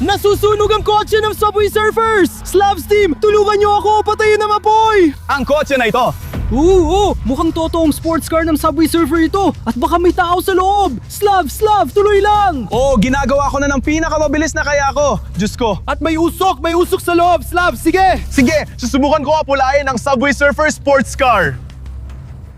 Nasusunog ang kotse ng Subway Surfers! Slabs team, tulungan niyo ako! Patayin ang apoy! Ang kotse na ito! Oo, mukhang totoong sports car ng Subway Surfer ito at baka may tao sa loob! Slav, tuloy lang! Oo, ginagawa ko na ng pinakamabilis na kaya ko. Diyos ko. At may usok sa loob! Slav, sige! Sige, susubukan ko apulain ang Subway Surfer sports car.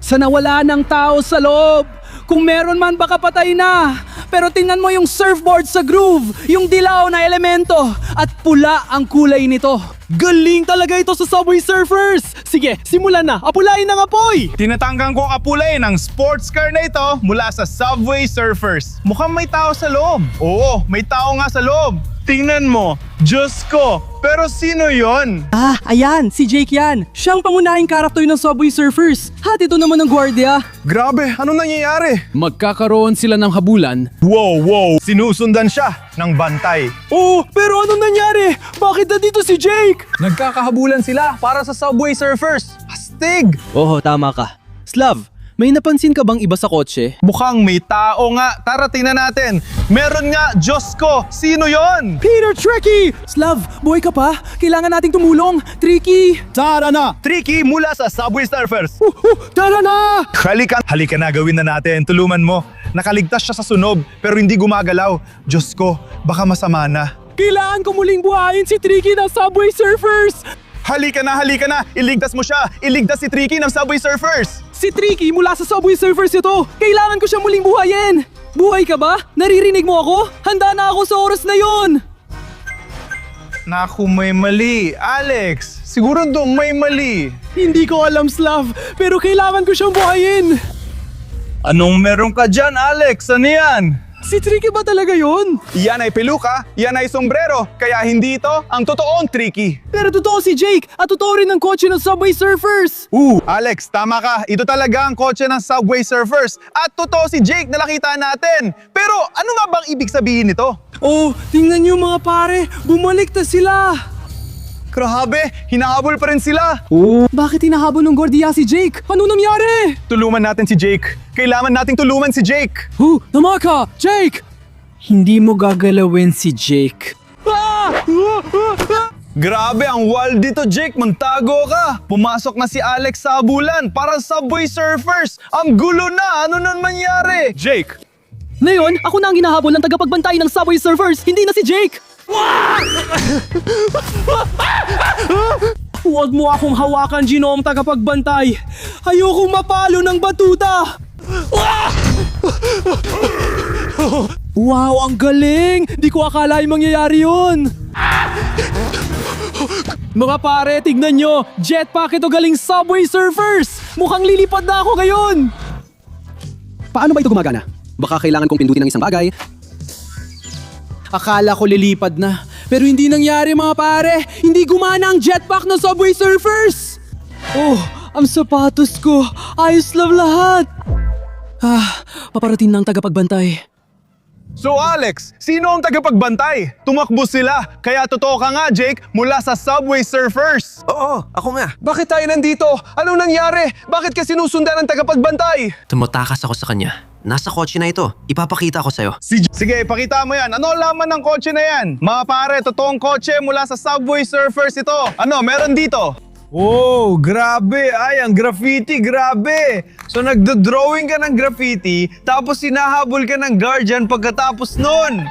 Sana wala ng tao sa loob! Kung meron man baka patay na! Pero tingnan mo yung surfboard sa groove, yung dilaw na elemento, at pula ang kulay nito. Galing talaga ito sa Subway Surfers! Sige, simulan na! Apulain ng apoy! Tinatanggang kong apulain ang sports car na ito mula sa Subway Surfers. Mukhang may tao sa loob. Oo, may tao nga sa loob. Tingnan mo, Diyos ko, pero sino yon? Ah, ayan, si Jake yan. Siyang pangunahing karakter ng Subway Surfers. At ito naman ang gwardiya. Grabe, ano nangyayari? Magkakaroon sila ng habulan. Wow, sinusundan siya ng bantay. Oh, pero anong nangyari? Bakit nandito si Jake? Nagkakahabulan sila para sa Subway Surfers. Astig! Oo, tama ka. Slav, may napansin ka bang iba sa kotse? Mukhang may tao nga. Tara, tingnan natin. Meron nga, Diyos ko. Sino yon? Peter Tricky! Slav, buhay ka pa? Kailangan nating tumulong. Tricky! Tara na! Tricky mula sa Subway Surfers. Tara na! Halika na, gawin na natin. Tulungan mo. Nakaligtas siya sa sunog pero hindi gumagalaw. Diyos ko, baka masama na. Kailangan ko muling buhayin si Tricky ng Subway Surfers! Halika na! Iligtas mo siya! Iligtas si Tricky ng Subway Surfers! Si Tricky mula sa Subway Surfers ito! Kailangan ko siya muling buhayin! Buhay ka ba? Naririnig mo ako? Handa na ako sa oras na yon! Naku, may mali. Alex, siguro doon may mali. Hindi ko alam, Slav, pero kailangan ko siyang buhayin! Anong meron ka dyan, Alex? Ano yan? Si Tricky ba talaga yon? Yan ay peluka, yan ay sombrero, kaya hindi ito ang totoong Tricky. Pero totoo si Jake at totoo rin ang kotse ng Subway Surfers! Alex, tama ka. Ito talaga ang kotse ng Subway Surfers. At totoo si Jake na nakita natin. Pero ano nga bang ibig sabihin nito? Oh, tingnan niyo mga pare! Bumalik na sila! Grabe, hinahabol pa rin sila. Bakit hinahabol ng gwardiya si Jake? Ano nangyari? Tulungan natin si Jake. Kailangan nating tulungan si Jake. Tama ka! Jake! Hindi mo gagalawin si Jake. Grabe, ang wild dito, Jake. Magtago ka. Pumasok na si Alex sa habulan para Subway Surfers. Ang gulo na. Ano nang mangyari? Jake! Ngayon, ako na ang hinahabol ng tagapagbantay ng Subway Surfers, hindi na si Jake! Huwag mo akong hawakan, Genome tagapagbantay! Ayokong mapalo ng batuta! Wow, ang galing! Di ko akala yung mangyayari yun! Mga pare, tignan nyo! Jetpack ito galing Subway Surfers! Mukhang lilipad na ako ngayon! Paano ba ito gumagana? Baka kailangan kong pindutin ng isang bagay. Akala ko lilipad na. Pero hindi nangyari mga pare. Hindi gumana ang jetpack ng Subway Surfers. Oh, ang sapatos ko. Ayos lang lahat. Paparating na ang tagapagbantay. So Alex, sino ang tagapagbantay? Tumakbo sila. Kaya totoo ka nga, Jake, mula sa Subway Surfers. Oo, ako nga. Bakit tayo nandito? Anong nangyari? Bakit ka sinusundan ng tagapagbantay? Tumatakas ako sa kanya. Nasa kotse na ito. Ipapakita ko sa'yo. Sige, ipakita mo yan. Ano laman ng kotse na yan? Mga pare, totoong kotse mula sa Subway Surfers ito. Ano, meron dito? Oh, grabe. Ay, ang graffiti, grabe. So nagdo-drawing ka ng graffiti, tapos sinahabol ka ng guardian pagkatapos nun.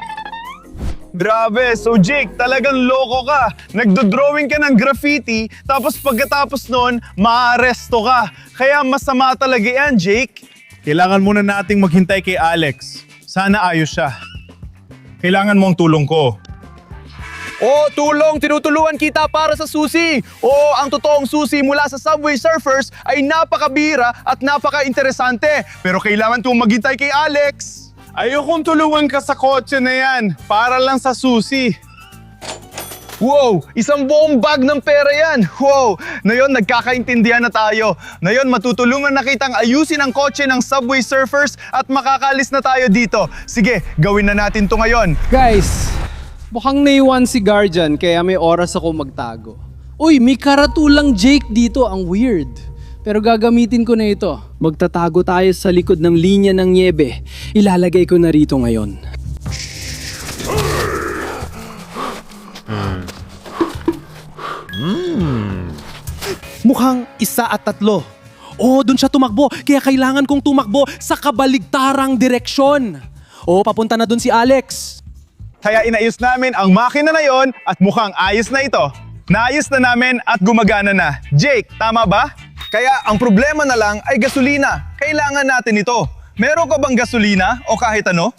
Grabe, so Jake, talagang loko ka. Nagdo-drawing ka ng graffiti, tapos pagkatapos nun, maaresto ka. Kaya masama talaga yan, Jake. Kailangan muna nating maghintay kay Alex. Sana ayos siya. Kailangan mo ang tulong ko. Oh, tulong! Tinutulungan kita para sa susi! Oh, ang totoong susi mula sa Subway Surfers ay napakabira at napaka-interesante. Pero kailangan kong maghintay kay Alex. Ayokong tulungan ka sa kotse na yan. Para lang sa susi. Wow! Isang buong bag ng pera yan! Wow! Ngayon, nagkakaintindihan na tayo. Ngayon, matutulungan na kitang ayusin ang kotse ng Subway Surfers at makakalis na tayo dito. Sige, gawin na natin to ngayon. Guys, mukhang naiwan si Guardian kaya may oras ako magtago. Uy, may karatulang Jake dito. Ang weird. Pero gagamitin ko na ito. Magtatago tayo sa likod ng linya ng niebe. Ilalagay ko na rito ngayon. mukhang 1 at 3. Oo, dun siya tumakbo. Kaya kailangan kong tumakbo sa kabaligtarang direksyon. Oo, papunta na dun si Alex. Kaya inayos namin ang makina na yon at mukhang ayos na ito. Naayos na namin at gumagana na. Jake, tama ba? Kaya ang problema na lang ay gasolina. Kailangan natin ito. Meron ka bang gasolina o kahit ano?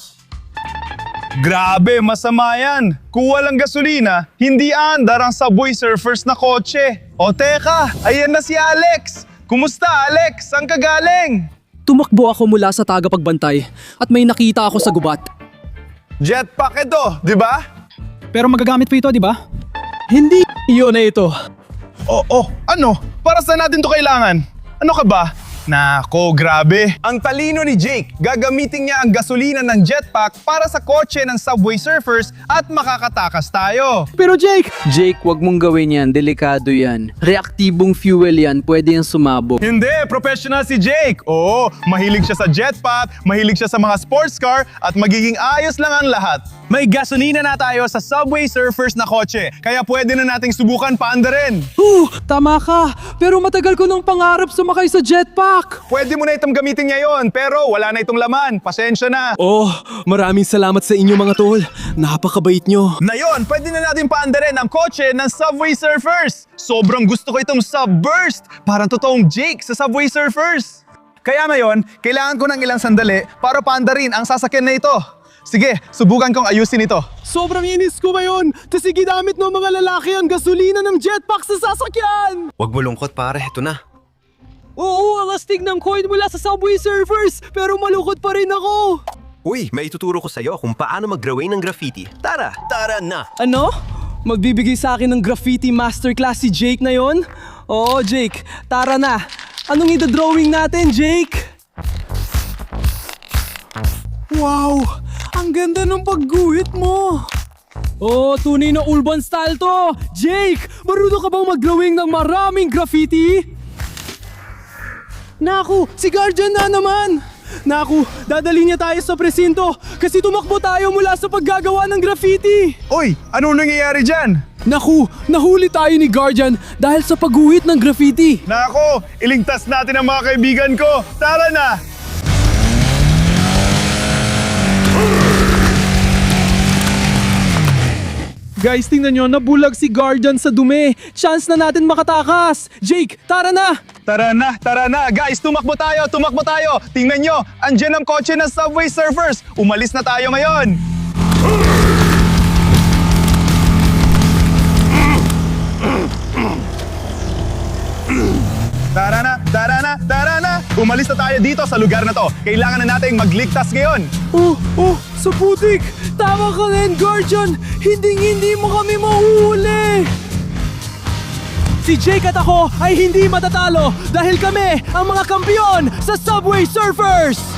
Grabe, masama yan. Kung walang gasolina, hindi aandar ang Subway Surfers na kotse. O teka, ayan na si Alex. Kumusta Alex? Saan ka galing? Tumakbo ako mula sa tagapagbantay at may nakita ako sa gubat. Jetpack ito, di ba? Pero magagamit pa ito, di ba? Hindi. Iyon na ito. Ano? Para saan natin to kailangan? Ano ka ba? Nako, grabe. Ang talino ni Jake. Gagamitin niya ang gasolina ng jetpack para sa kotse ng Subway Surfers at makakatakas tayo. Pero Jake! Jake, wag mong gawin yan. Delikado yan. Reaktibong fuel yan. Pwede yan sumabog. Hindi, professional si Jake. Oo, mahilig siya sa jetpack, mahilig siya sa mga sports car, at magiging ayos lang ang lahat. May gasolina na tayo sa Subway Surfers na kotse, kaya pwede na nating subukan paandarin. Tama ka. Pero matagal ko nang pangarap sumakay sa jetpack. Pwede mo na itong gamitin ngayon, pero wala na itong laman. Pasensya na. Oh, maraming salamat sa inyo mga tol. Napakabait nyo. Ngayon, pwede na natin paandarin ang kotse ng Subway Surfers. Sobrang gusto ko itong Subburst. Parang totoong Jake sa Subway Surfers. Kaya ngayon, kailangan ko ng ilang sandali para paandarin ang sasakyan na ito. Sige, subukan kong ayusin ito. Sobrang inis ko ngayon kasi ginamit ng mga lalaki ang gasolina ng jetpack sa sasakyan. Huwag mo lungkot pare, ito na. Oo, ang astig ng coin mula sa Subway Surfers. Pero malungkot pa rin ako. Uy, may ituturo ko sa'yo kung paano mag-drawing ng graffiti. Tara na! Ano? Magbibigay sa akin ng graffiti masterclass si Jake na yon? Oo, Jake. Tara na. Anong ida-drawing natin, Jake? Wow! Ang ganda ng pagguhit mo! Oh, tunay na urban style to! Jake! Marunong ka bang mag-drawing ng maraming graffiti? Naku! Si Guardian na naman! Naku! Dadali niya tayo sa presinto kasi tumakbo tayo mula sa paggagawa ng graffiti! Uy, ano nangyayari dyan? Naku! Nahuli tayo ni Guardian dahil sa pagguhit ng graffiti! Nako, iligtas natin ang mga kaibigan ko. Tara na! Guys, tingnan nyo, nabulag si Guardian sa dumi. Chance na natin makatakas. Jake, tara na! Tara na! Guys, tumakbo tayo! Tingnan nyo, andyan ang kotse ng Subway Surfers. Umalis na tayo ngayon. Tara na! Umalis na tayo dito sa lugar na to. Kailangan na nating magligtas ngayon. Sa putik! Tama ka rin, Guardian! Hindi mo kami mahuhuli! Si Jake at ako ay hindi matatalo dahil kami ang mga kampiyon sa Subway Surfers!